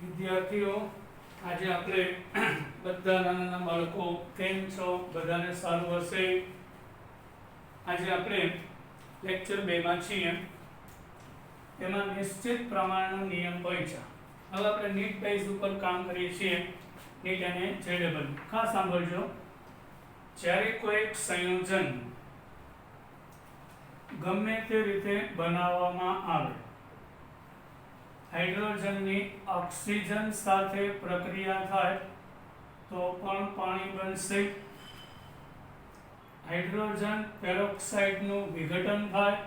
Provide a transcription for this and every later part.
વિદ્યાર્થીઓ, આજે આપણે બધા નાના બાળકો કેમ છો? બધાને સારું હશે. આજે આપણે લેક્ચર 2 માં છીએ. એમાં નિશ્ચિત પ્રમાણનો નિયમ પરીક્ષા. હવે આપણે નીટ બેઝ ઉપર કામ કરીએ છીએ, નીટ અને જેડબલ. ખાસ સાંભળજો, જ્યારે કોઈ એક સંયોજન ગમે તે રીતે બનાવવામાં આવે, હાઇડ્રોજનની ઓક્સિજન સાથે પ્રક્રિયા થાય તો પણ પાણી બનશે. હાઇડ્રોજન પેરોક્સાઇડનું વિઘટન થાય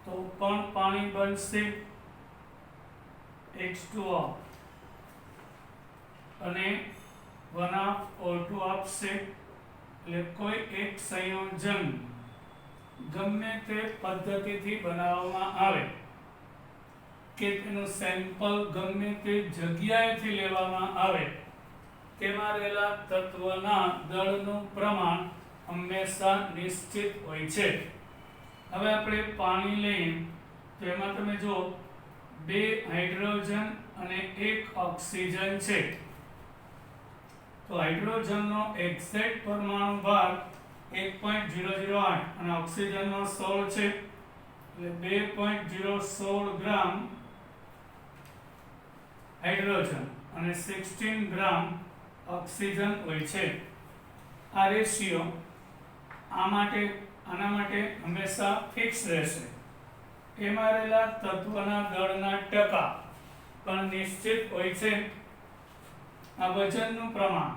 તો પણ પાણી બનશે, H2O, અને 1O2 આપશે. એટલે કોઈ એક સંયોજન ગમે તે પદ્ધતિથી બનાવવામાં આવે કે તેનું સેમ્પલ ગમે તે જગ્યાએથી લેવામાં આવે, તેમાં રહેલા તત્વના દળનું પ્રમાણ હંમેશા નિશ્ચિત હોય છે. હવે આપણે પાણી લઈએ તો એમાં તમે જો 2 હાઇડ્રોજન અને 1 ઓક્સિજન છે. તો હાઇડ્રોજનનો એક્ઝેક્ટ પરમાણુ ભાર 1.008 અને ઓક્સિજનનો 16 છે, એટલે 2.016 ગ્રામ હાઇડ્રોજન અને 16 ગ્રામ ઓક્સિજન હોય છે. આ રેશિયો આના માટે હંમેશા ફિક્સ રહેશે. એમાં રહેલા તત્વના દળના ટકા પણ નિશ્ચિત હોય છે. આ વજનનું પ્રમાણ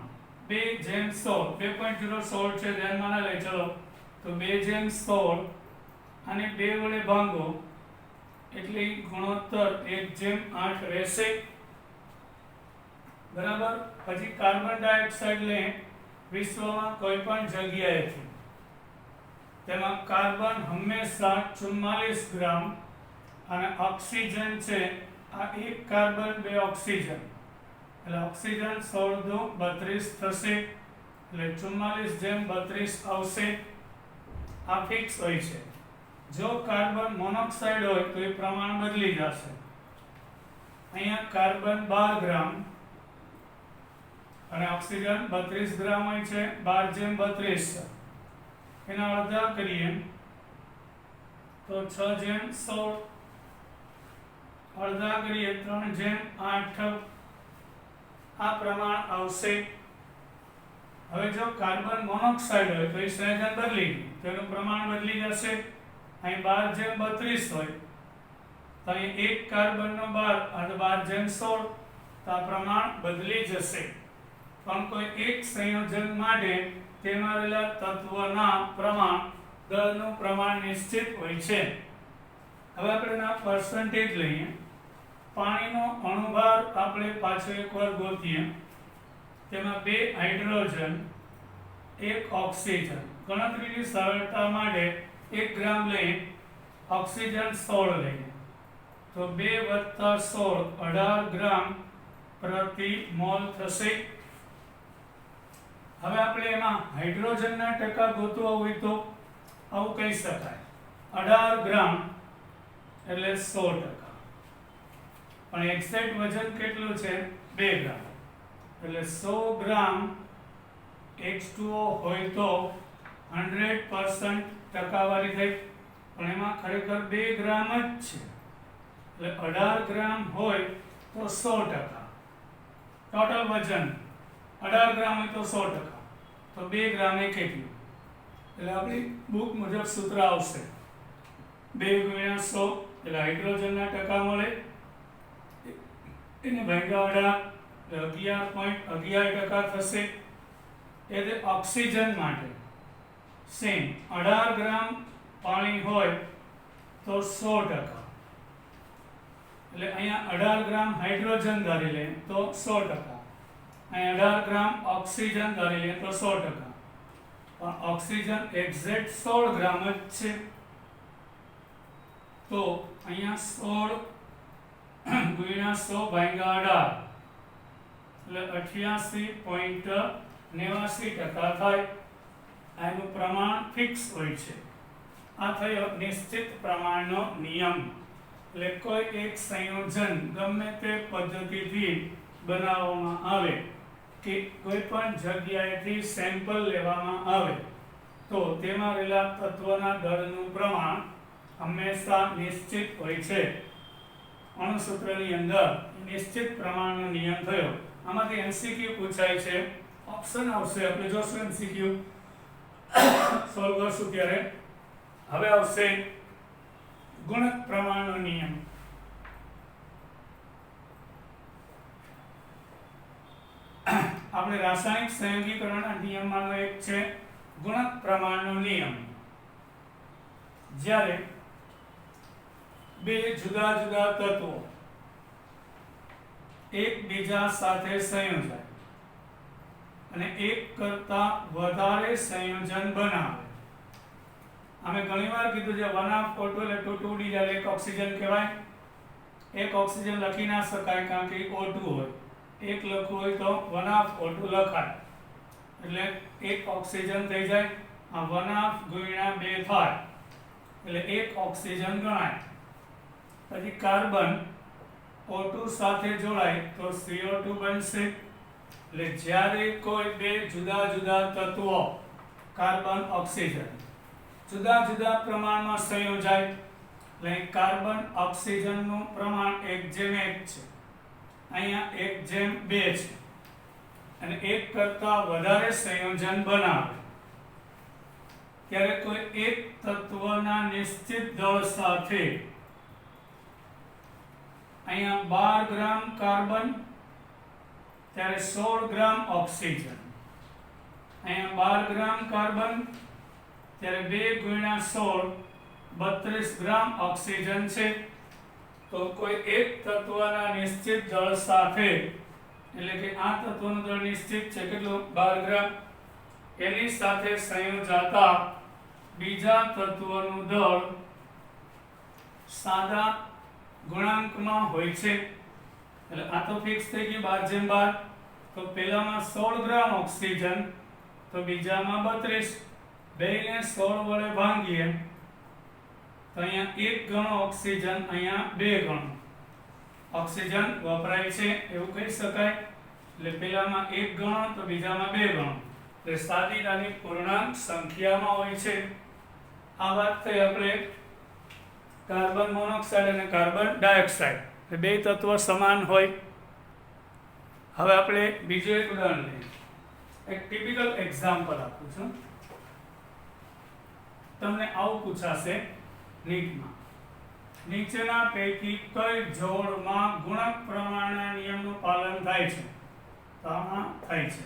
2:16, 2.016 છે, ધ્યાનમાં ના લઈ. ચલો, તો 2:16 અને 2 વડે ભાંગો એટલે ગુણોત્તર 1:8 રહેશે. બરાબર. પછી કાર્બન ડાયોક્સાઇડ લે વિશ્વમાં કોઈ પણ જગ્યાએથી, તેમાં કાર્બન હંમેશા 44 ગ્રામ અને ઓક્સિજન છે આ 1 કાર્બન 2 ઓક્સિજન, એટલે ઓક્સિજન 16 થશે, એટલે 44:32 આવશે. આ ફિક્સ હોય છે. જો કાર્બન મોનોક્સાઇડ હોય તો એ પ્રમાણ બદલી જશે. અહીંયા કાર્બન 12 ગ્રામ અને ઓક્સિજન 32 ગ્રામ હોય છે, 12:32. એના અડધા કરીએ તો 6:16, અડધા કરીએ 3:8. આ પ્રમાણ આવશે. હવે જો કાર્બન મોનોક્સાઇડ હોય તો એ સંયોજન બદલી ગયું, તેનું પ્રમાણ બદલી જશે. અહીં 12:32 હોય તો અહીં 1 કાર્બનનો 12 અને 12:16, તો આ પ્રમાણ બદલી જશે. પણ કોઈ એક સંયોજન માટે તેમાં રહેલા તત્વના પ્રમાણ દળનું પ્રમાણ નિશ્ચિત હોય છે. હવે આપણે આ પર્સન્ટેજ લઈએ. પાણીનો અણુભાર આપણે પાછો એકવાર ગોતીએ. તેમાં 2 હાઇડ્રોજન 1 ઓક્સિજન. ગણતરીની સરળતા માટે 1 ગ્રામ લઈએ, ઓક્સિજન 16 લઈએ, તો 2 + 16 18 ગ્રામ પ્રતિ મોલ થશે. હવે આપણે એમાં હાઇડ્રોજનના ટકા ગોતવા હોય તો આવું કહી શકાય, 18 ગ્રામ એટલે 100%. પણ એક્ઝેક્ટ વજન કેટલું છે? 2 ગ્રામ. એટલે 100 ગ્રામ H2O હોય તો 100% ટકાવારી થઈ. પણ એમાં ખરેખર 2 ગ્રામ જ છે, એટલે 18 ગ્રામ હોય તો 100%. ટોટલ વજન 18 ગ્રામ હોય તો 100%, તો 2 ગ્રામ એ કેટલું? એટલે આપણી બુક મુજબ સૂત્ર આવશે 2 × 100, એટલે હાઇડ્રોજનના ટકા મળે, એને ભાગ્યા 18, એટલે 11.11% થશે. એટલે ઓક્સિજન માટે સેમ 18 ગ્રામ પાણી હોય તો 100%. એટલે અહીંયા 18 ગ્રામ હાઇડ્રોજન ધારી લે તો 100%. અહીં 18 ગ્રામ ઓક્સિજન ધારી લે તો 100%. પણ ઓક્સિજન એક્ઝેક્ટ 16 ગ્રામ જ છે, તો અહીંયા 16 × 100 ભાગ્યા 18, એટલે 88.89% થાય. આનું પ્રમાણ ફિક્સ હોય છે. આ થયો નિશ્ચિત પ્રમાણનો નિયમ. એટલે કોઈ એક સંયોજન ગમે તે પદ્ધતિથી બનાવવામાં આવે કે કોઈ પણ જગ્યાએથી સેમ્પલ લેવામાં આવે તો તેમાં રહેલા તત્વના દળનું પ્રમાણ હંમેશા નિશ્ચિત હોય છે. અણુસૂત્રની અંદર નિશ્ચિત પ્રમાણનો નિયમ થયો. આમાંથી એમસીક્યુ પૂછાય છે. ઓપ્શન આવશે, આપણે જોશું એમસીક્યુ સોલ્વ કરશું ત્યારે. હવે આવશે ગુણક પ્રમાણનો નિયમ. આપણે રાસાયણિક સંયોગીકરણના નિયમમાંનો એક છે ગુણક પ્રમાણનો નિયમ. જ્યારે બે જુદા જુદા તત્વો એકબીજા સાથે સંયોજાય અને એક કરતા વધારે સંયોજન બનાવે. અમે ઘણીવાર કીધું છે 1/2 O2 એટલે 2 ઉડી જાય, એક ઓક્સિજન કહેવાય. એક ઓક્સિજન લખી ના શકાય કારણ કે O2 હોય. એક લખવું હોય તો 1/2 O2 લખાય એટલે એક ઓક્સિજન થઈ જાય. આ 1/2 ગુણ્યા 2 થાય એટલે એક ઓક્સિજન ગણાય. પછી કાર્બન O2 સાથે જોડાય તો CO2 બનશે. એટલે જ્યારે કોઈ બે જુદા જુદા તત્વો કાર્બન ઓક્સિજન જુદા જુદા પ્રમાણમાં સંયોજાય એટલે કાર્બન ઓક્સિજનનું પ્રમાણ 1:1 છે. અહીંયા 1:2 છે અને એક કરતા વધારે સંયોજન બનાવે ત્યારે કોઈ એક તત્વના નિશ્ચિત દળ સાથે અહીંયા 12 ગ્રામ કાર્બન ત્યારે 16 ગ્રામ ઓક્સિજન. અહીંયા 12 ગ્રામ કાર્બન ત્યારે 2 ગુણ્યા 16 32 ગ્રામ ઓક્સિજન છે. તો કોઈ એક તત્વના નિશ્ચિત દળ સાથે એટલે કે આ તત્વનું દળ નિશ્ચિત છે કેટલું 12 ગ્રામ, એની સાથે સંયોજાતા બીજા તત્વનું દળ સાદા ગુણાંકમાં હોય છે. એટલે આ તો ફિક્સ થઈ ગયું 12:12. તો પહેલામાં 16 ગ્રામ ઓક્સિજન તો બીજામાં 32. બેને 16 વડે ભાંગીએ તો અહીંયા 1 ગણો ઓક્સિજન, અહીંયા 2 ગણો ઓક્સિજન વપરાય છે એવું કહી શકાય. એટલે પહેલામાં 1 ગણો તો બીજામાં 2 ગણો. એટલે સાદી નાની પૂર્ણાંક સંખ્યામાં હોય છે. આ વાત થઈ આપણે કાર્બન મોનોક્સાઇડ અને કાર્બન ડાયોક્સાઇડ. બે તત્વો સમાન હોય. હવે આપણે બીજું એક ઉદાહરણ લઈએ. એક ટિપિકલ એક્ઝામ્પલ આપું છું. તમને આવું પૂછાશે નીટમાં, નીચેના પૈકી કઈ જોડમાં ગુણક પ્રમાણના નિયમનું પાલન થાય છે? તો આમાં થાય છે.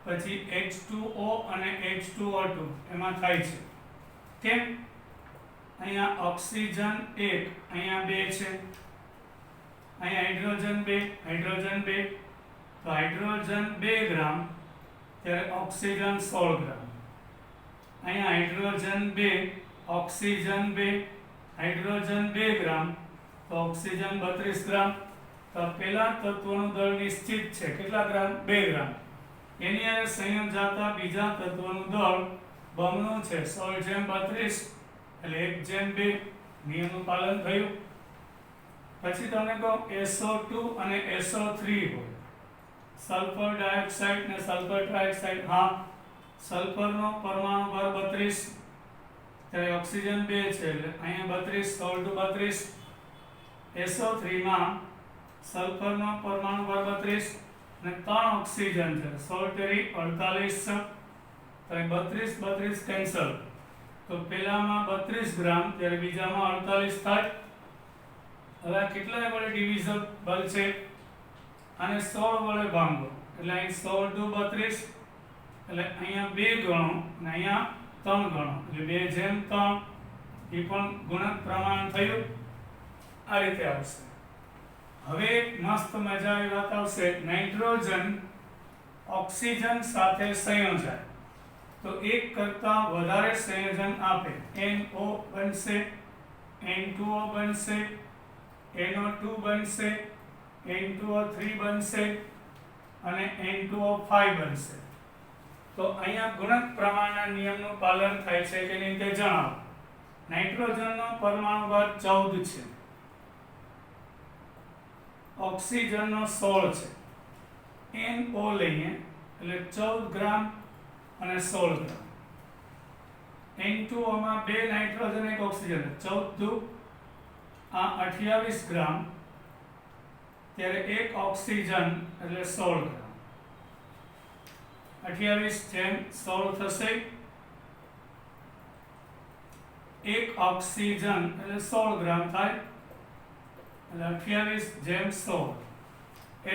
પછી H2O અને H2O2 એમાં થાય છે. કેમ? અહીંયા ઓક્સિજન 1, અહીંયા 2 છે. અહીંયા હાઇડ્રોજન 2, હાઇડ્રોજન 2. તો હાઇડ્રોજન 2 ગ્રામ ત્યારે ઓક્સિજન 16 ગ્રામ. અહીંયા હાઇડ્રોજન 2, ઓક્સિજન 2, હાઇડ્રોજન 2 ગ્રામ તો ઓક્સિજન 32 ગ્રામ. તો પહેલા તત્વનું દળ નિશ્ચિત છે કેટલા ગ્રામ? 2 ગ્રામ. એની સાથે સંયોજાતા બીજા તત્વનું દળ બમણું છે 16:32 એટલે 1:2 નિયમનું પાલન થયું. પછી તમને કહો SO2 અને SO3 હોય, સલ્ફર ડાયોક્સાઇડ ને સલ્ફર ટ્રાયોક્સાઇડ. હા, સલ્ફરનો પરમાણુ ભાર 32 ત્યારે ઓક્સિજન 2 છે એટલે અહીંયા 32 16 32. SO3 માં સલ્ફરનો પરમાણુ ભાર 32 અને 3 ઓક્સિજન છે 16 48 તો 32 કેન્સલ. તો પહેલામાં 32 ગ્રામ ત્યારે બીજામાં 48 થાય. હવે આ કેટલાય વડે ડિવિઝિબલ છે? આને 16 વડે ભાંગો એટલે અહીં 16 × 32 એટલે અહીંયા 2 ગણો અને અહીંયા 3 ગણો એટલે 2:3. એ પણ ગુણક પ્રમાણ થયું. આ રીતે આવશે. હવે એક મસ્ત મજાની વાત આવશે. નાઇટ્રોજન ઓક્સિજન સાથે સંયોજાય તો એક કરતા વધારે સંયોજન આપે. NO બનશે, N2O બનશે, NO2 બનશે, N2O3 બનશે અને N2O5 બનશે. તો અહીંયા ગુણક પ્રમાણના નિયમનું પાલન થાય છે કે નહીં તે જણાવો. નાઇટ્રોજનનો પરમાણુ ભાર 14 છે ઓક્સિજનનો 16 છે NO લઈએ એટલે 14 ગ્રામ અને 16 ગ્રામ N2O માં 2 નાઇટ્રોજન 1 ઓક્સિજન 14 દુ આ 28 ગ્રામ ત્યારે 1 ઓક્સિજન એટલે 16 ગ્રામ 28 જેમ 16 થશે 1 ઓક્સિજન એટલે 16 ગ્રામ થાય એટલે 28 જેમ 16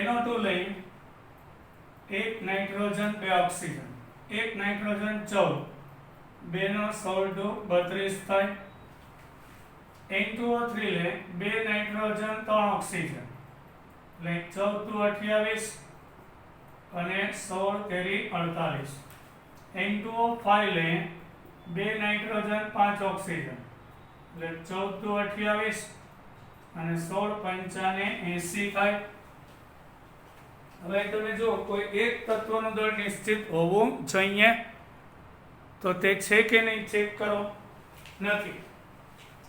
NO2 લઈ 1 નાઇટ્રોજન 2 ઓક્સિજન 1 નાઇટ્રોજન 14 2 નો 16 દુ 32 થાય N2O3 લે 2 નાઇટ્રોજન 3 ઓક્સિજન એટલે 14 દુ 28 અને 16 તેરી 48 N2O5 લે 2 નાઇટ્રોજન 5 ઓક્સિજન એટલે 14 દુ 28 અને 16 પંચાને 80 થાય હવે તમે જો કોઈ એક તત્વનું દળ નિશ્ચિત હોવું જોઈએ તો તે છે કે નહીં ચેક કરો નથી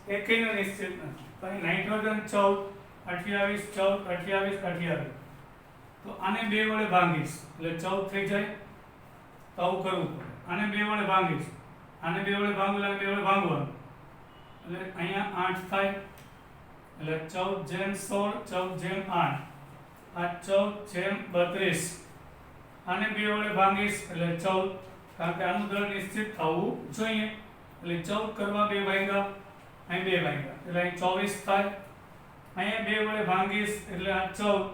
એકેયનું નિશ્ચિત નથી તો અહીં નાઇટ્રોજન 14 28 28 તો આને 2 વડે ભાંગીશ એટલે 14 થઈ જાય તો આવું કરવું પડે આને 2 વડે ભાંગીશ આને 2 વડે ભાંગવું એટલે 2 વડે ભાંગવાનું એટલે અહીંયા 8 થાય એટલે 14 જેમ 16 14 જેમ 8 આ 14 જેમ 32 આને 2 વડે ભાંગીશ એટલે 14 કારણ કે આનું દળ નિશ્ચિત થવું જોઈએ એટલે 14 કરવા 2 ભાગ્યા અહીં 2 ભાગ્યા એટલે અહીં 24 થાય અહીંયા 2 વડે ભાંગીશ એટલે આ 14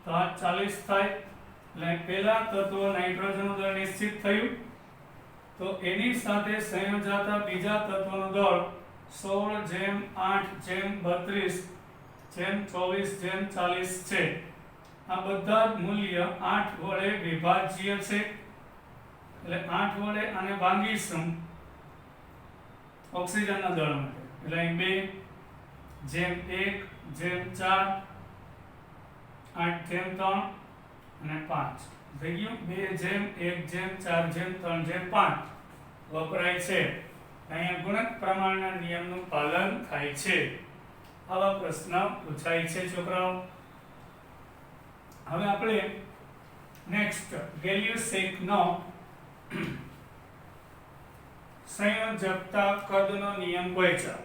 તો આ 40 થાય એટલે પહેલા તત્વ નાઇટ્રોજનનું દળ નિશ્ચિત થયું તો એની સાથે સંયોજાતા બીજા તત્વનું દળ 16 જેમ 8 જેમ 32 જેમ 24 જેમ 40 છે આ બધા જ મૂલ્ય 8 વડે વિભાજ્ય છે એટલે 8 વડે આને ભાંગીશું ઓક્સિજનના દળ માટે એટલે અહીં 2 જેમ 1 જેમ 4 8 જેમ 3 અને 5 થઈ ગયું 2 જેમ 1 જેમ 4 જેમ 3 જેમ 5 વપરાય છે અહીંયા ગુણક પ્રમાણના નિયમનું પાલન થાય છે આવા પ્રશ્ન પૂછાય છે છોકરાઓ હવે આપણે નેક્સ્ટ ગેલિયસ-સેકનો સંયોજકતા કદનો નિયમ વાંચ્યો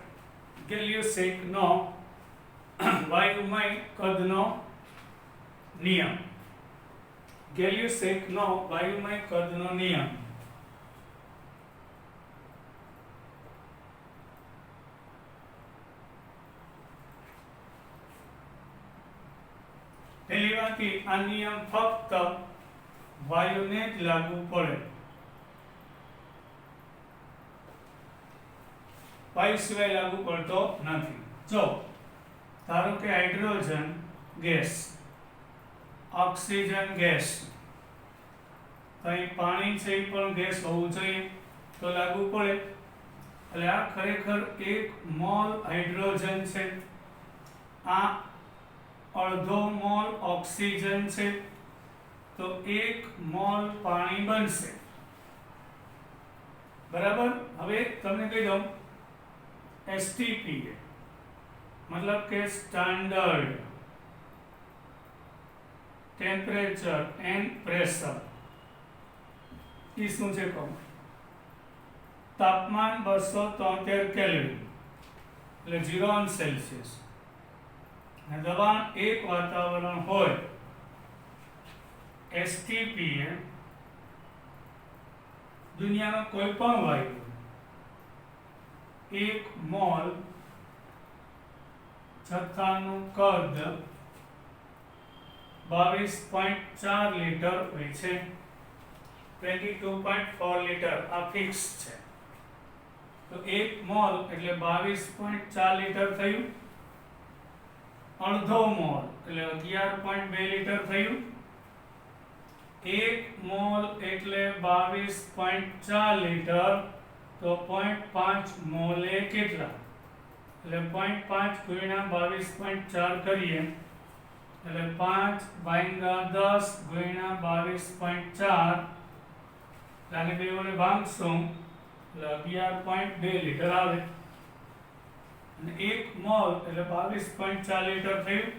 ગેલિયસ-સેકનો વાયુમય કદનો નિયમ ગેલિયસ-સેકનો વાયુમય કદનો નિયમ પહેલી વાત આ નિયમ ફક્ત વાયુને જ લાગુ પડે વાયુ સિવાય લાગુ પડતો નથી જો ધારો કે હાઇડ્રોજન ગેસ ઓક્સિજન ગેસ તો અહીં પાણી છે એ પણ ગેસ હોવું જોઈએ તો લાગુ પડે એટલે આ ખરેખર 1 મોલ હાઇડ્રોજન છે આ અડધો મોલ ઓક્સિજન છે તો 1 મોલ પાણી બનશે બરાબર હવે તમને કહી દઉં STP मतलब के स्टैंडर्ड टेम्परेचर एंड प्रेशर ई શું છે કહું તાપમાન 273 કેલ્વિન એટલે 0 અંશ સેલ્સિયસ અને દબાણ 1 વાતાવરણ હોય STP એ દુનિયાનો કોઈ પણ વાયુ 1 મોલ જથ્થાનું કદ 22.4 લીટર હોય છે 22.4 લીટર આ ફિક્સ છે તો 1 મોલ એટલે 22.4 લીટર થયું અડધો મોલ એટલે 11.2 લીટર થયું 1 મોલ એટલે 22.4 લીટર તો 0.5 મોલે કેટલા એટલે 0.5 ગુણ્યા 22.4 કરીએ એટલે 5 ભાગ્યા 10 ગુણ્યા 22.4 આને બે વડે ભાગશું એટલે 11.2 લીટર આવે અને 1 મોલ એટલે 22.4 લીટર થયું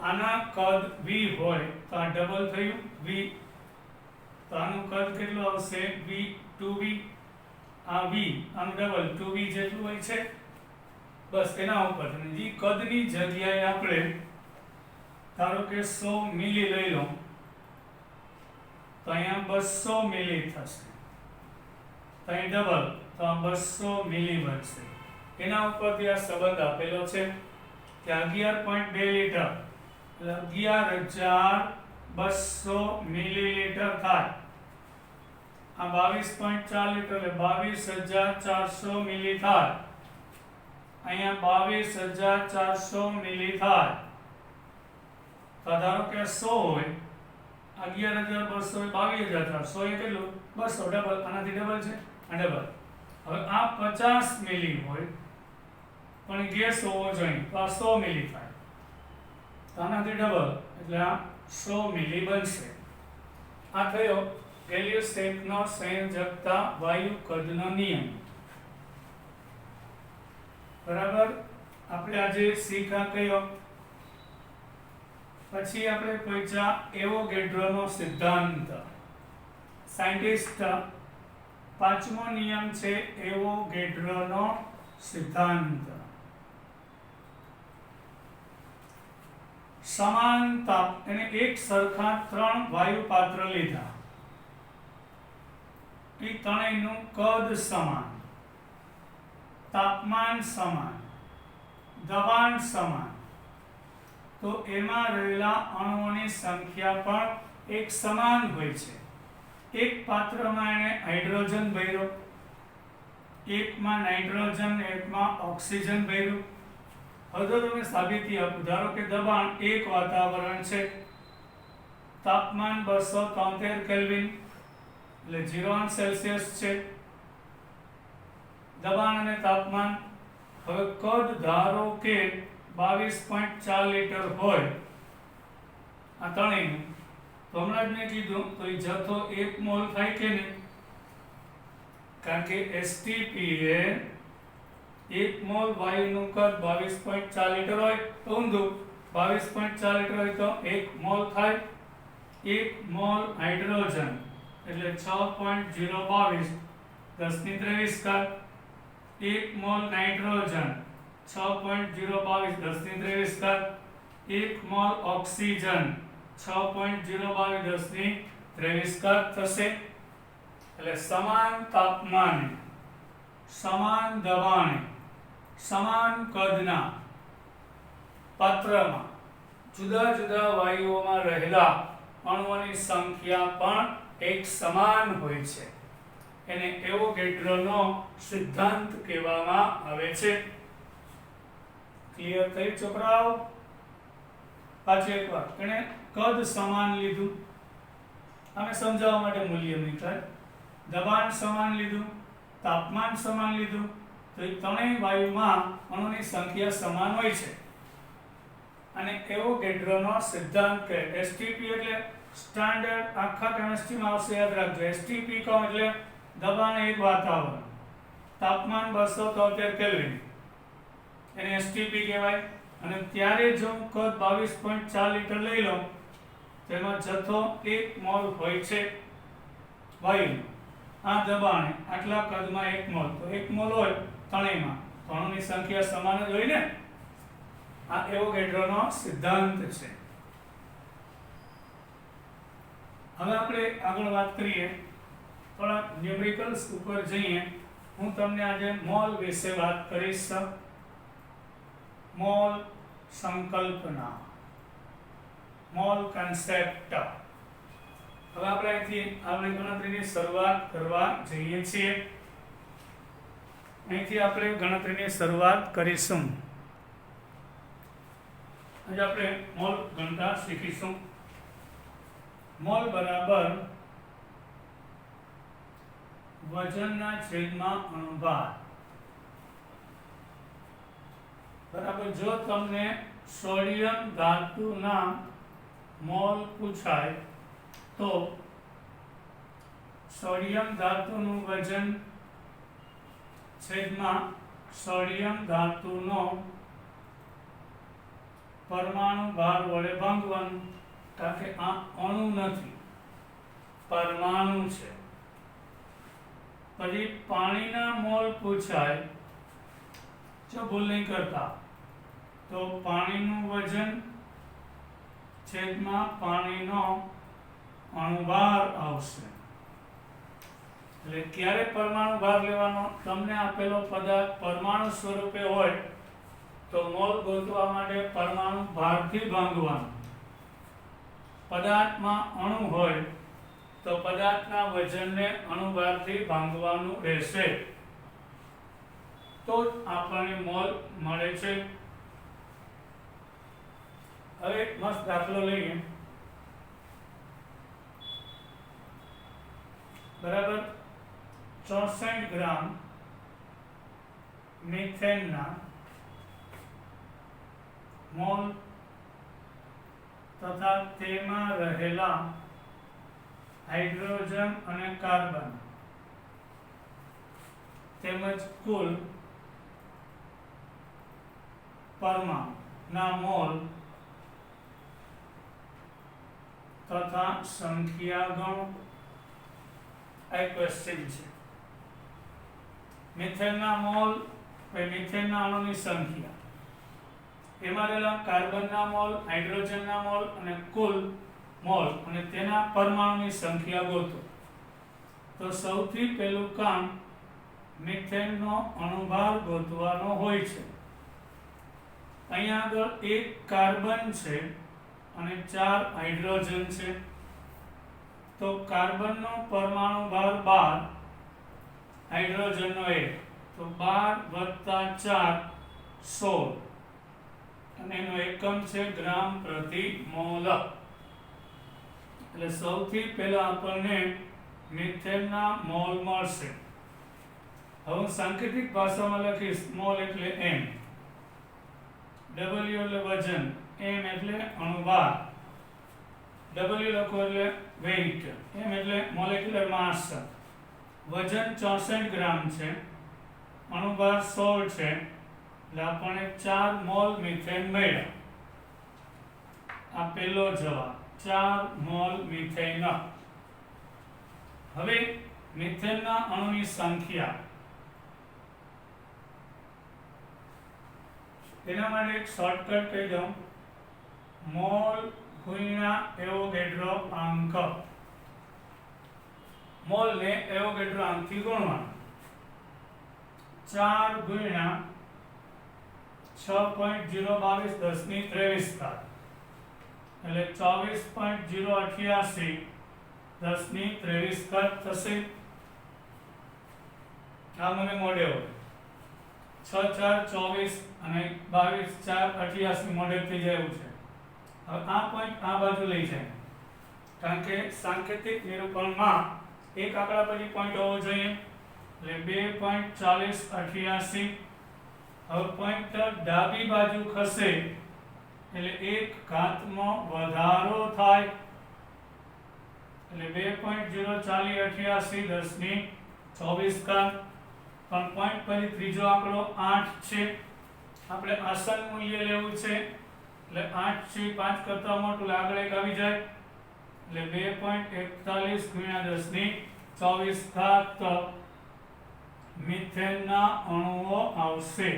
આના કદ v હોય તો આ ડબલ થયું v, તો આનું કદ કેટલું આવશે v 2v, આ v આનું ડબલ 2v જેટલું હોય છે. બસ એના ઉપર જે કદની જગ્યાએ આપણે ધારો કે 100 મિલી લઈ લો તો અહીંયા 200 મિલી થશે, તો અહીં ડબલ તો આ 200 મિલી બનશે. એના ઉપરથી આ સંબંધ આપેલો છે કે 11.2 લીટર એટલે 11,200 મિલીલીટર થાય. આ 22.4 લીટર એટલે 22,400 મિલી થાય. અહીંયા 22,400 મિલી થાય. તો ધારો કે 100 હોય, 11,200 22,400 એ કેટલું 200 ડબલ, આનાથી ડબલ છે આ ડબલ. હવે આ 50 મિલી હોય પણ ગેસ હોવો જોઈએ તો આ 100 મિલી થાય, તો આનાથી ડબલ એટલે આ 100 મિલી બનશે. આ થયો ગેલિયોસ્ટેટનો સંયોજકતા વાયુ કદનો નિયમ. બરાબર, આપણે આજે શીખા કયો. પછી આપણે પહોંચ્યા એવોગેડ્રોનો સિદ્ધાંત. સાયન્ટિસ્ટ પાંચમો નિયમ છે એવોગેડ્રોનો સિદ્ધાંત. સમાન તાપ એને એક સરખા 3 વાયુ પાત્ર લીધા, એ ત્રણેયનું કદ સમાન, તાપમાન સમાન, દબાણ સમાન, તો એમાં રહેલા અણુઓની સંખ્યા પણ એક સમાન હોય છે. એક પાત્રમાં એને હાઇડ્રોજન ભર્યો, એકમાં નાઇટ્રોજન, એકમાં ઓક્સિજન ભર્યું. હવે તો તમે સાબિતી આપું. ધારો કે દબાણ 1 વાતાવરણ છે, તાપમાન 273 કેલ્વિન એટલે 0 સેલ્સિયસ છે, દબાણ અને તાપમાન. હવે કદ ધારો કે 22.4 લીટર હોય આ ત્રણેયનું, તો હમણાં જ મેં કીધું તો એ જથ્થો 1 મોલ થાય કે નહીં, કારણ કે STP એ 1 મોલ વાયુનું કદ 22.4 લીટર હોય તો ઊંધું 22.4 લીટર હોય તો 1 મોલ થાય. 1 મોલ હાઇડ્રોજન એટલે 6.022 1023 ઘાત. 1 મોલ નાઇટ્રોજન 6.022 1023 ઘાત. 1 મોલ ઓક્સિજન 6.022 1023 ઘાત થશે. એટલે સમાન તાપમાને, સમાન દબાણે, સમાન કદના પાત્રમાં જુદા જુદા વાયુઓમાં રહેલા અણુઓની સંખ્યા પણ એક સમાન હોય છે. એને એવોગેડ્રોનો સિદ્ધાંત કહેવામાં આવે છે. ક્લિયર થઈ છોકરાઓ? પાછું એકવાર એને કદ સમાન લીધું, અમે સમજાવવા માટે મૂલ્ય મૂક્યા. દબાણ સમાન લીધું, તાપમાન સમાન લીધું, તો એ ત્રણેય વાયુમાં અણુની સંખ્યા સમાન હોય છે. અને એવોગેડ્રોનો સિદ્ધાંત કહે. STP એટલે સ્ટાન્ડર્ડ આખા કેમિસ્ટ્રીમાં આવશે, યાદ રાખજો. STP કહો એટલે દબાણ 1 વાતાવરણ, તાપમાન 273 કેલ્વિન, એને STP કહેવાય. અને ત્યારે જો કદ 22.4 લીટર લઈ લો તો એમાં જથ્થો 1 મોલ હોય છે વાયુનો. આ દબાણે આટલા કદમાં 1 મોલ, તો 1 મોલ હોય ત્રણેયમાં, તો અણુની સંખ્યા સમાન જ હોય ને. આ એવોગેડ્રોનો સિદ્ધાંત છે. હવે આપણે આગળ વાત કરીએ, થોડા ન્યુમેરિકલ્સ ઉપર જઈએ. હું તમને આજે મોલ વિશે વાત કરીશ. મોલ સંકલ્પના, મોલ કન્સેપ્ટ. હવે આપણે અહીંથી આપણી ગણતરીની શરૂઆત કરવા જઈએ છીએ. અહીંથી આપણે ગણતરીની શરૂઆત કરીશું. આજે આપણે મોલ ગણતા શીખીશું. મોલ બરાબર વજનના છેદમાં અણુભાર. બરાબર, જો તમને સોડિયમ ધાતુના મોલ પૂછાય તો સોડિયમ ધાતુનું વજન છેદમાં સોડિયમ ધાતુનો પરમાણુ ભાર વડે ભાંગવાનું, કારણ કે આ અણુ નથી, પરમાણુ છે. પછી પાણીના મોલ પૂછાય, જો ભૂલ નહીં કરતા, તો પાણીનું વજન છેદમાં પાણીનો અણુભાર આવશે. એટલે ક્યારે પરમાણુ ભાર લેવાનો? તમને આપેલો પદાર્થ પરમાણુ સ્વરૂપે હોય તો મોલ ગોતવા માટે પરમાણુ ભારથી ભાંગવાનું. પદાર્થમાં અણુ હોય તો પદાર્થના વજનને અણુભારથી ભાંગવાનું રહેશે, તો જ આપણને મોલ મળે છે. હવે એક મસ્ત દાખલો લઈએ. બરાબર 64 ગ્રામ મિથેનના મોલ તથા તેમાં રહેલા હાઇડ્રોજન અને કાર્બન તેમજ કુલ પરમાણુના મોલ તથા સંખ્યા ગણો. આ ક્વેશ્ચન છે. મિથેનના મોલ, મિથેનના અણુની સંખ્યા, એમાં રહેલા કાર્બનના મોલ, હાઇડ્રોજનના મોલ અને કુલ મોલ અને તેના પરમાણુની સંખ્યા ગોતો. તો સૌથી પહેલું કામ મિથેનનો અણુભાર ગોતવાનો હોય છે. અહીંયા આગળ એક કાર્બન છે અને 4 હાઇડ્રોજન છે. તો કાર્બનનો પરમાણુ ભાર 12, હાઇડ્રોજનનો 1, તો 12 + 4 16, અને એનો એકમ છે ગ્રામ પ્રતિ મોલ. એટલે સૌથી પહેલા આપણને મિથેનના મોલ મળશે. હવે હું સાંકેતિક ભાષામાં લખીશ. મોલ એટલે m, w એટલે વજન, m એટલે અણુભાર, w લખો એટલે વેઇટ, m એટલે મોલેક્યુલર માસ. વજન 64 ગ્રામ છે, અણુભાર 16 છે, એટલે આપણને 4 મોલ મિથેન મળ્યા. આ પહેલો જવાબ, 4 મોલ મિથેન. હવે મિથેનના અણુની સંખ્યા, એના માટે એક શોર્ટકટ કહી દઉં. મોલ ગુણ્યા એવોગેડ્રો આંક. મોલને એવોગેડ્રો આંકથી ગુણવાનું. 4 ગુણ્યા 6.022 × 10 એટલે 24.088 10 × 23 થશે. આ મને મોઢે હોય 6 4 24 અને 22 4 88 મોઢે થઈ જાય એવું છે. હવે આ પોઈન્ટ આ બાજુ લઈ જાય, કારણ કે સાંકેતિક નિરૂપણમાં એક આંકડા પછી પોઈન્ટ હોવો જોઈએ. એટલે 2.4088. હવે પોઈન્ટર ડાબી બાજુ ખસે એટલે 1 ઘાતમાં વધારો થાય, એટલે 2.04088 10 × 24. પણ પોઈન્ટ પછી ત્રીજો આંકડો 8 છે. આપણે આસન મૂલ્ય લેવું છે, એટલે 8 છે 5 કરતા મોટું, આગળ એક આવી જાય, એટલે 2.41 × 10 × 24 મિથેનના અણુઓ આવશે.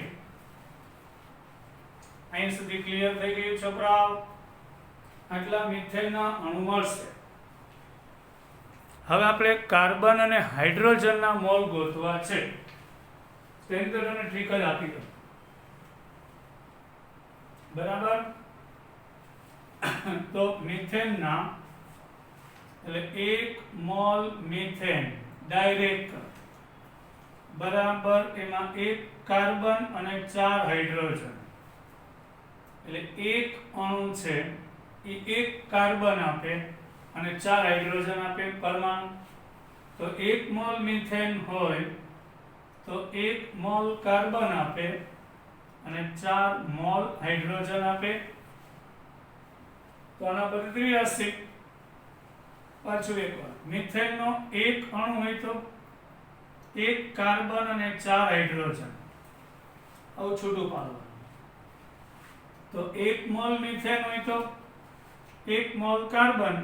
અહીં સુધી ક્લિયર થઈ ગયું છોકરાઓ? આટલા મિથેનના અણુ મળશે. હવે આપણે કાર્બન અને હાઇડ્રોજનના મોલ ગોતવા છે. તેની તો તમને ટ્રીક જ આપી દો. બરાબર? તો મિથેનના એટલે 1 મોલ મિથેન ડાયરેક્ટ બરાબર એમાં 1 કાર્બન અને 4 હાઇડ્રોજન. એટલે એક અણુ છે એ 1 કાર્બન આપે અને 4 હાઇડ્રોજન આપે પરમાણુ. તો 1 મોલ મિથેન હોય તો 1 મોલ કાર્બન આપે અને 4 મોલ હાઇડ્રોજન આપે. તો આના પર 83. પાછું એકવાર, મિથેનનો 1 અણુ હોય તો 1 કાર્બન અને 4 હાઇડ્રોજન, આવું છૂટું પાડવાનું. તો 1 મોલ મિથેન હોય તો 1 મોલ કાર્બન,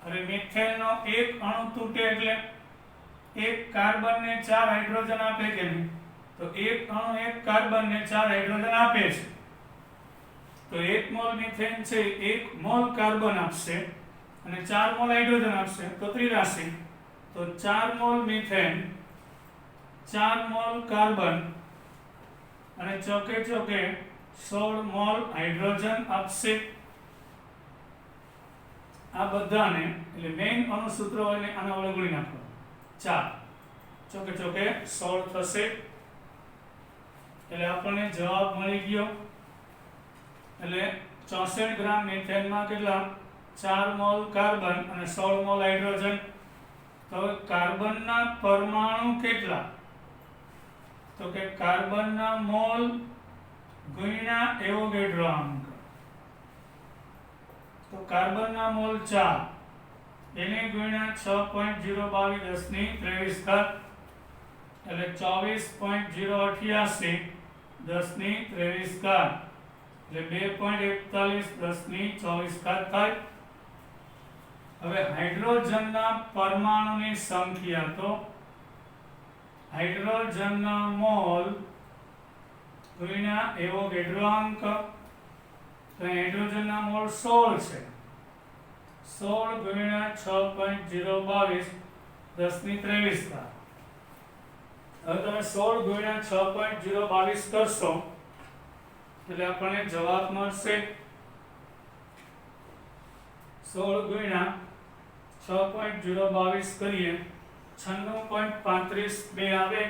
અને મિથેનનો એક અણુ તૂટે એટલે એક કાર્બન ને 4 હાઇડ્રોજન આપે કે નહીં? તો એક અણુ એક કાર્બન ને 4 હાઇડ્રોજન આપે છે. તો 1 મોલ મિથેન છે 1 મોલ કાર્બન આપશે અને 4 મોલ હાઇડ્રોજન આપશે, તો 83. તો 4 મોલ મિથેન, 4 મોલ કાર્બન અને ચોકે ચોકે 16 મોલ હાઇડ્રોજન આપશે. આ બધાને એટલે મેઇન અણુસૂત્ર હોય ને આના વડે ગુણી નાખો. 4 ચોકે ચોકે 16 થશે, એટલે આપણને જવાબ મળી ગયો. એટલે 64 ગ્રામ મિથેનમાં કેટલા? 4 મોલ કાર્બન અને 16 મોલ હાઇડ્રોજન. તો કાર્બનના પરમાણુ કેટલા? તો કે કાર્બનના મોલ ગુણ્યા એવોગેડ્રો અંક. તો કાર્બનના મોલ 4 એને ગુણ્યા 6.022 10 ની 23 ઘાત એટલે 24.088 10 ની 23 ઘાત એટલે 2.41 10 ની 24 ઘાત થાય. હવે હાઇડ્રોજનના પરમાણુની સંખ્યા, તો હાઇડ્રોજનના મોલ ગુણ્યા એવોગેડ્રો અંક. તો હાઇડ્રોજનના મોલ 16 છે, 16 ગુણ્યા 6.022 10 ની 23 ઘાત. હવે તમે 16 ગુણ્યા 6.022 કરશો એટલે આપણને જવાબ મળશે 16 ગુણ્યા 6.022 કરીએ 96.35 આવે.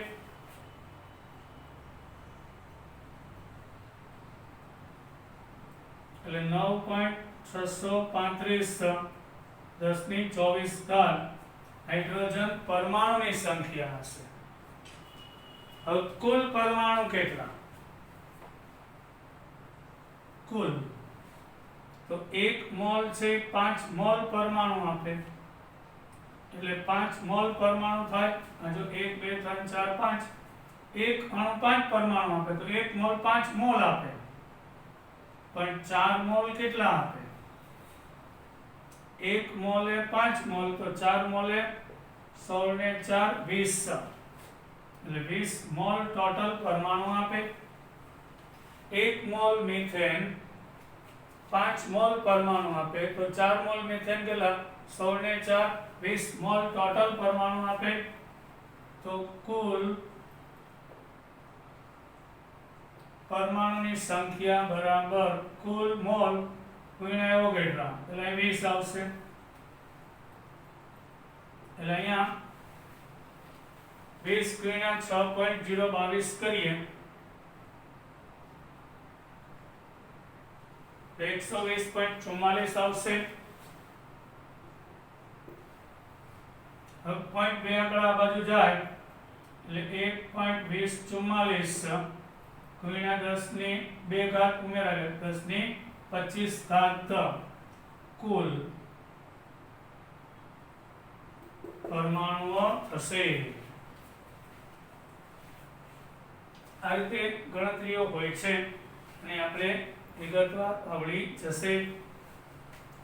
એટલે 9.635 10 ની 24 ઘાત હાઇડ્રોજન પરમાણુની સંખ્યા હશે. હવે કુલ પરમાણુ કેટલા? કુલ તો 1 મોલ છે 5 મોલ પરમાણુ આપે, એટલે 5 મોલ પરમાણુ થાય. જો 1 2 3 4 5, એક અણુ 5 પરમાણુ આપે તો 1 મોલ 5 મોલ આપે, પણ 4 મોલ કેટલા આપે? 1 મોલે 5 મોલ, તો 4 મોલે 16 ને 4 20, એટલે 20 મોલ ટોટલ પરમાણુ આપે. 1 મોલ મિથેન 5 મોલ પરમાણુ આપે, તો 4 મોલ મિથેન કેટલા? 16 ને 4 20 મોલ ટોટલ પરમાણુ આપે. તો કુલ પરમાણુની સંખ્યા બરાબર કુલ મોલ ગુણ્યા એવોગેડ્રો, એટલે 20 આવશે. એટલે અહીંયા 20 ગુણ્યા 6.022 કરીએ તો 120.44 આવશે. હવે પોઈન્ટ 2 આગળ આ બાજુ જાય એટલે 1.2044 ગુણ્યા 10 ની 2 ઘાત ઉમેરાય 10 ની 25 ઘાત કુલ પરમાણુઓ થશે. આ રીતે ગણતરીઓ હોય છે અને આપણે વિગતવાર આવડી જશે.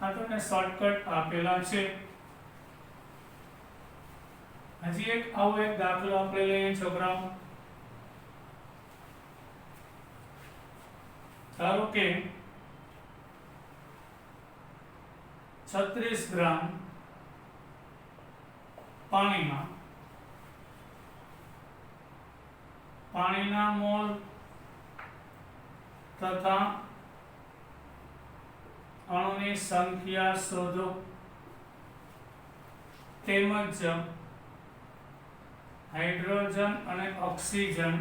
આ તમને શોર્ટકટ આપેલા છે. હજી એક આવો એક દાખલો આપણે લઈએ છોકરાઓ. ધારો કે 36 ગ્રામ પાણીના મોલ તથા અણુની સંખ્યા શોધો, તેમજ હાઇડ્રોજન અને ઓક્સિજન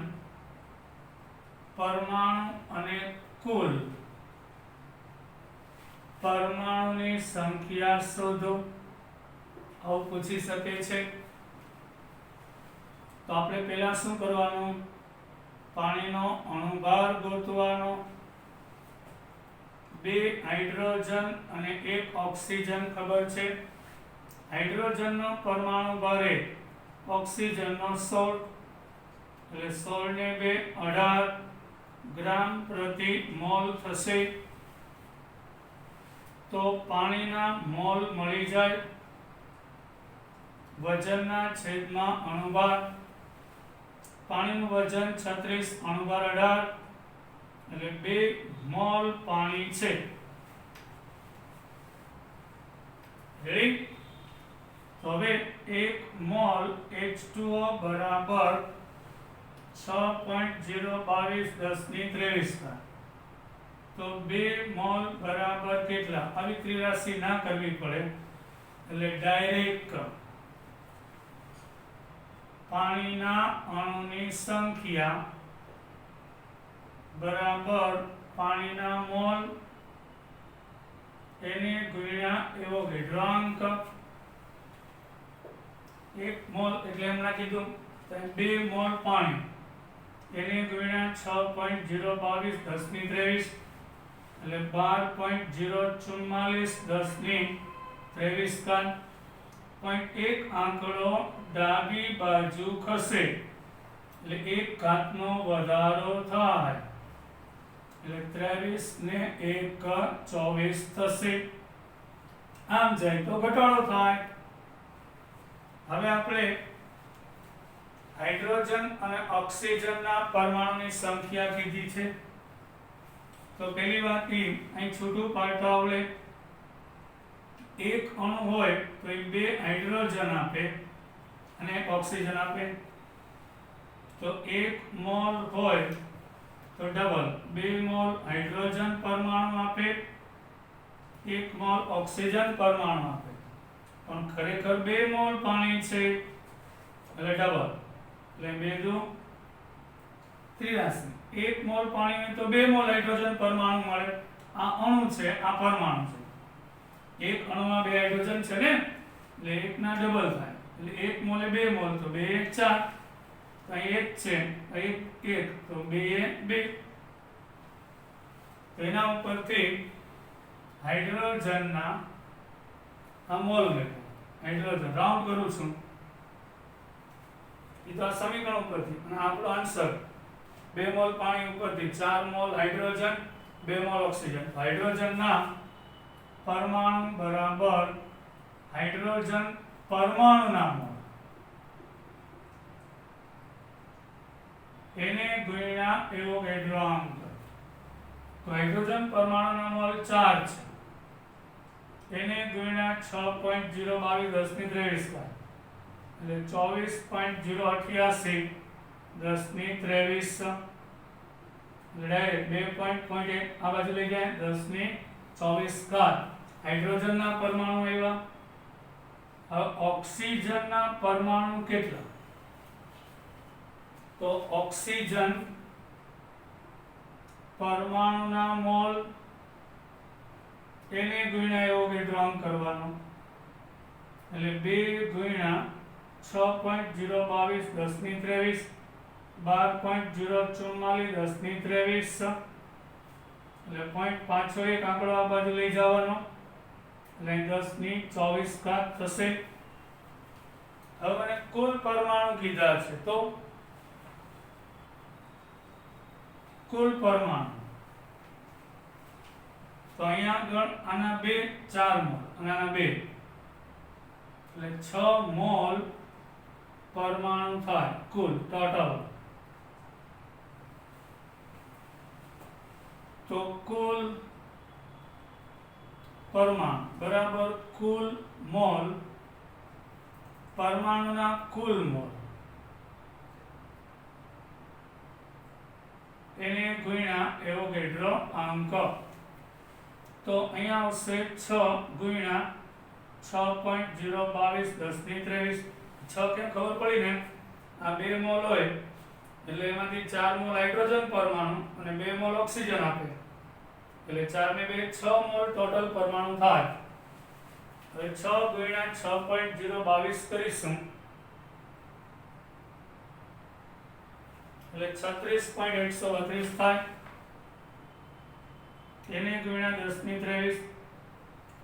પરમાણુ અને કુલ પરમાણુની સંખ્યા શોધો. આવું પૂછી શકે છે. તો આપણે પહેલા શું કરવાનું? પાણીનો અણુભાર ગોતવાનો. 2 હાઇડ્રોજન અને 1 ઓક્સિજન ખબર છે. હાઇડ્રોજનનો પરમાણુ ભાર 1, ઓક્સિજનનો 16, એટલે 16 ને 2 18, ગ્રામ પ્રતિ મોલ થશે તો પાણીના મોલ મળી જાય વજનના છેદમાં અણુભાર પાણીનું વજન 36 અણુભાર 18 એટલે 2 મોલ પાણી છે રેડી તો હવે 1 મોલ H2O બરાબર 6.022 10^23 તો 2 મોલ બરાબર કેટલા આવી ત્રિરાશી ના કરવી પડે એટલે ડાયરેક્ટ પાણીના અણુની સંખ્યા બરાબર પાણીના મોલ એને ગુણ્યા એવોગાડ્રોંક 1 મોલ એટલે એમ નાખી દઉં 2 મોલ પાણી એને ગુણ્યા 6.022 10^23 એટલે 12.044 10^23 પોઈન્ટ 1 આંકડો ડાબી બાજુ ખસે એટલે 1 ઘાતનો વધારો થાય એટલે 23 ને 1 24 થશે આમ જાય તો ઘટાડો થાય હવે આપણે હાઇડ્રોજન અને ઓક્સિજનના પરમાણુની સંખ્યા કીધી છે તો પહેલી વાત એ અહીં છૂટું પાડતા આવડે એક અણુ હોય તો એ 2 હાઇડ્રોજન આપે અને ઓક્સિજન આપે તો 1 મોલ હોય તો ડબલ 2 મોલ હાઇડ્રોજન પરમાણુ આપે 1 મોલ ઓક્સિજન પરમાણુ આપે પણ ખરેખર 2 મોલ પાણી છે એટલે ડબલ એટલે 2 દુ 83 1 મોલ પાણી હોય તો 2 મોલ હાઇડ્રોજન પરમાણુ મળે આ અણુ છે આ પરમાણુ છે એક અણુમાં 2 હાઇડ્રોજન છે ને એટલે 1 ના ડબલ થાય એટલે 1 મોલે 2 મોલ તો 2 1 4 તો અહીં 1 છે 1 તો 2 2 તો એના ઉપરથી હાઇડ્રોજનના આ મોલ મેળવો હાઇડ્રોજન રાઉન્ડ કરું છું એ તો આ સમીકરણ ઉપરથી અને આપણો આન્સર 2 મોલ પાણી ઉપરથી 4 મોલ હાઇડ્રોજન 2 મોલ ઓક્સિજન હાઇડ્રોજનના પરમાણુ બરાબર હાઇડ્રોજન પરમાણુના મોલ એને ગુણ્યા એવોગાડ્રોંક તો હાઇડ્રોજન પરમાણુના મોલ 4 છે એને ગુણ્યા 6.022 10^23 એટલે 24.088 10^23 ડાયરેક્ટ 2.1 આ બાજુ લઈ જાય 10^24 હાઇડ્રોજનના પરમાણુ આવ્યા હવે ઓક્સિજનના પરમાણુ કેટલા તો ઓક્સિજન પરમાણુના મોલ એને ગુણ્યા એવોગાડ્રોંક કરવાનો એટલે 2 ગુણ્યા 6.022 10^23 12.044 10^23 એટલે 0.501 આંકડો આ બાજુ લઈ જવાનો એટલે 10^24 થશે હવે મને કુલ પરમાણુ કીધા છે તો કુલ પરમાણુ તો અહીંયા આગળ આના 2 4 મોલ અને આના 2 એટલે 6 મોલ પરમાણુ થાય કુલ ટોટલ તો કુલ પરમાણુ બરાબર કુલ મોલ પરમાણુના કુલ મોલ એને ગુણ્યા એવોગાડ્રો અંક તો અહીંયા આવશે 6 ગુણ્યા 6.022 10^23 6 કેમ ખબર પડી ને આ 2 મોલ હોય એટલે એમાંથી 4 મોલ હાઇડ્રોજન પરમાણુ અને 2 મોલ ઓક્સિજન આપે એટલે 4 ને 2 6 મોલ ટોટલ પરમાણુ થાય હવે 6 ગુણ્યા 6.022 કરીશું એટલે 36.132 થાય એને ગુણ્યા 10^23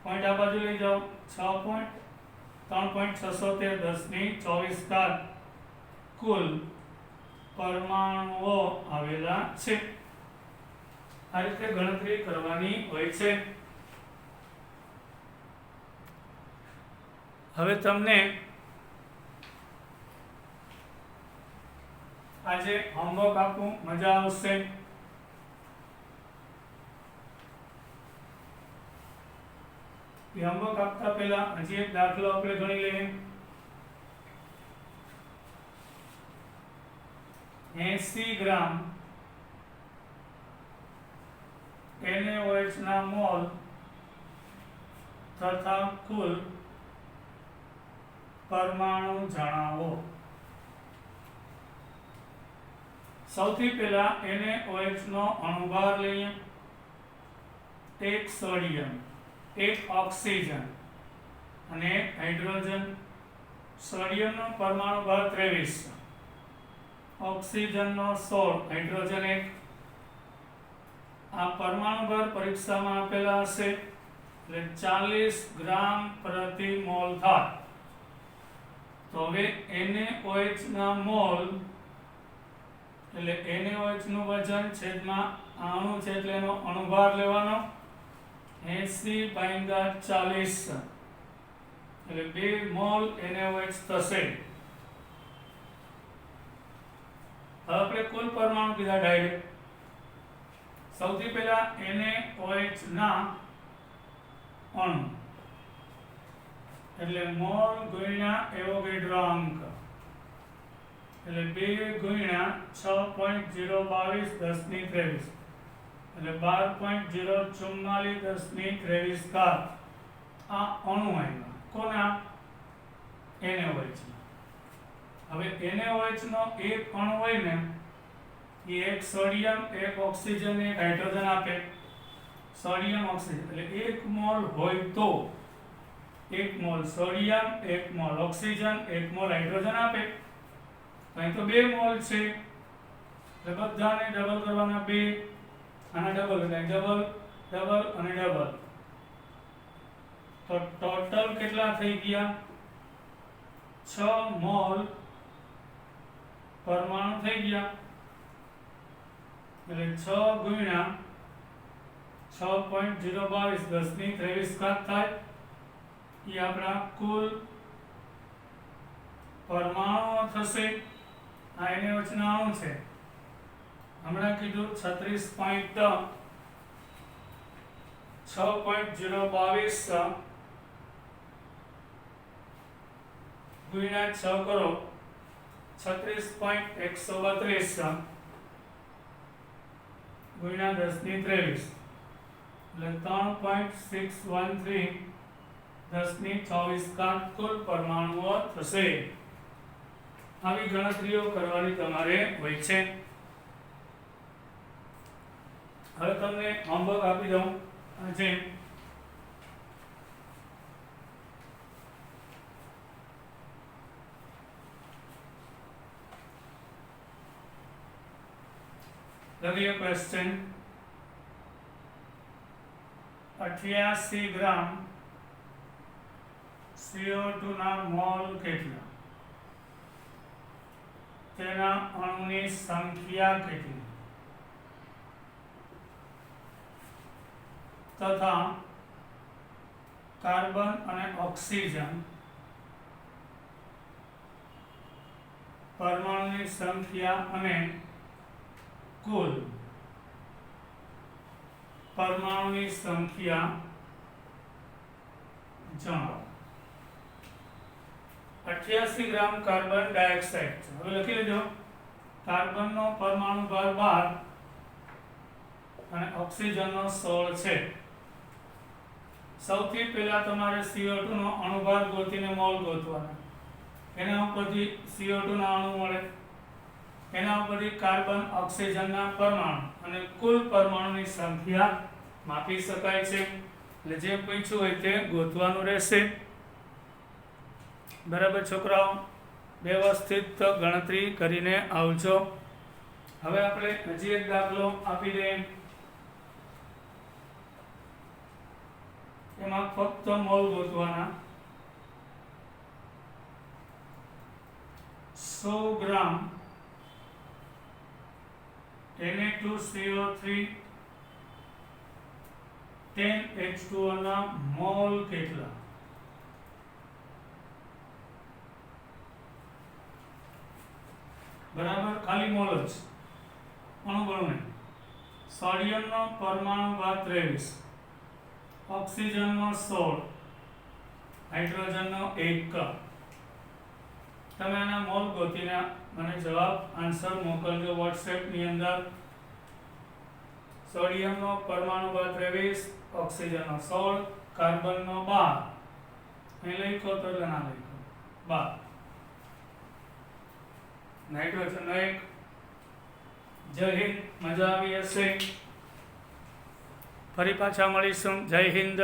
પોઈન્ટ આ બાજુ લઈ જાઓ 6.3.613 10^24 કુલ પરમાણુઓ આવેલા છે આ રીતે ગણતરી કરવાની હોય છે. હવે તમને આજે હોમવર્ક આપું, મજા આવશે. એ હોમવર્ક આપતા પહેલા હજી એક દાખલો આપણે ગણી લઈએ. 80 ગ્રામ NaOH ના મોલ તથા કુલ પરમાણુ જણાવો. સૌથી પહેલા NaOH નો અણુભાર લઈએ. 1 સોડિયમ, 1 ઓક્સિજન અને 1 હાઇડ્રોજન. સોડિયમનો પરમાણુ ભાર 23, ઓક્સિજનનો 16, હાઇડ્રોજન 1. આ પરમાણુ ભાર પરીક્ષામાં આપેલા હશે એટલે 40 ગ્રામ પ્રતિ મોલ થાય. તો હવે NaOH ના મોલ એટલે NaOH નું વજન છેદમાં અણુ છે એટલે એનો અણુભાર લેવાનો 80/40 એટલે 2 મોલ NaOH થશે. હવે આપણે કુલ પરમાણુ કીધા ડાયરેક્ટ. સૌથી પહેલા NaOH ના અણુ એટલે મોલ ગુણ્યા એવોગેડ્રો અંક એટલે 2 ગુણ્યા 6.022 10^23 એટલે 12.044 10^23 ઘાત. આ અણુ આવ્યા કોના? NaOH. હવે NaOH નો એક અણુ હોય ને એ 1 સોડિયમ, 1 ઓક્સિજન, 1 હાઇડ્રોજન આપે. સોડિયમ ઓક્સિજન એટલે 1 મોલ હોય તો 1 mall sodium, 1 mall oxygen, 1 mall hydrogen આપે. અહીં તો 2 મોલ છે એટલે બધાને ડબલ કરવાના 2. આના ડબલ એટલે ડબલ, ડબલ અને ડબલ. તો ટોટલ કેટલા થઈ ગયા? 6 મોલ પરમાણુ થઈ ગયા. એટલે 6 ગુણ્યા 6.022 10^23 ઘાત થાય. એ આપણા કુલ પરમાણુ થશે. આ NaOH ના અણુ છે. હમણાં કીધું 6.022 ગુણ્યા 6 કરો 36.132 ગુણ્યા 10^23 એટલે 3.613 10^24 ઘાત કુલ પરમાણુઓ થશે. આવી ગણતરીઓ કરવાની તમારે હોય છે. હવે તમને હોમવર્ક આપી દઉં. આજે લખીએ ક્વેશ્ચન. 88 ગ્રામ CO2 ના મોલ કેટલા? તેના અણુની સંખ્યા કેટલી? તથા કાર્બન અને ઓક્સિજન પરમાણુની સંખ્યા અને કુલ પરમાણુની સંખ્યા જણાવો. 88 ગ્રામ કાર્બન ડાયોક્સાઇડ છે. હવે લખી લેજો. કાર્બનનો પરમાણુ ભાર 12 અને ઓક્સિજનનો 16 છે. સૌથી પહેલા તમારે CO2 નો અણુભાર ગોતીને મોલ ગોતવાના. એના ઉપરથી CO2 ના અણુ મળે. એના ઉપરથી કાર્બન, ઓક્સિજનના પરમાણુ અને કુલ પરમાણુની સંખ્યા માપી શકાય છે. એટલે જે પૂછ્યું હોય તે ગોતવાનું રહેશે. બરાબર છોકરાઓ? વ્યવસ્થિત ગણતરી કરીને આવજો. હવે આપણે હજી એક દાખલો આપી દઈએ. એમાં ફક્ત મોલ ગોતવાના. 100 ગ્રામ Na2CO3 10H2O ના મોલ કેટલા? બરાબર, ખાલી મોલ જ, અણુબળ નહીં. સોડિયમનો પરમાણુ ભાર 23, ઓક્સિજનનો 16, હાઇડ્રોજનનો 1. તમે આના મોલ ગોતીને મને જવાબ આન્સર મોકલજો વોટ્સએપની અંદર. સોડિયમનો પરમાણુ ભાર 23, ઓક્સિજનનો 16, કાર્બનનો 12. અહીં લખો તો એટલે ના લખો 12, નાઇટ્રોજનનો 1. જય હિન્દ. મજા આવી હશે. ફરી પાછા મળીશું. જય હિન્દ.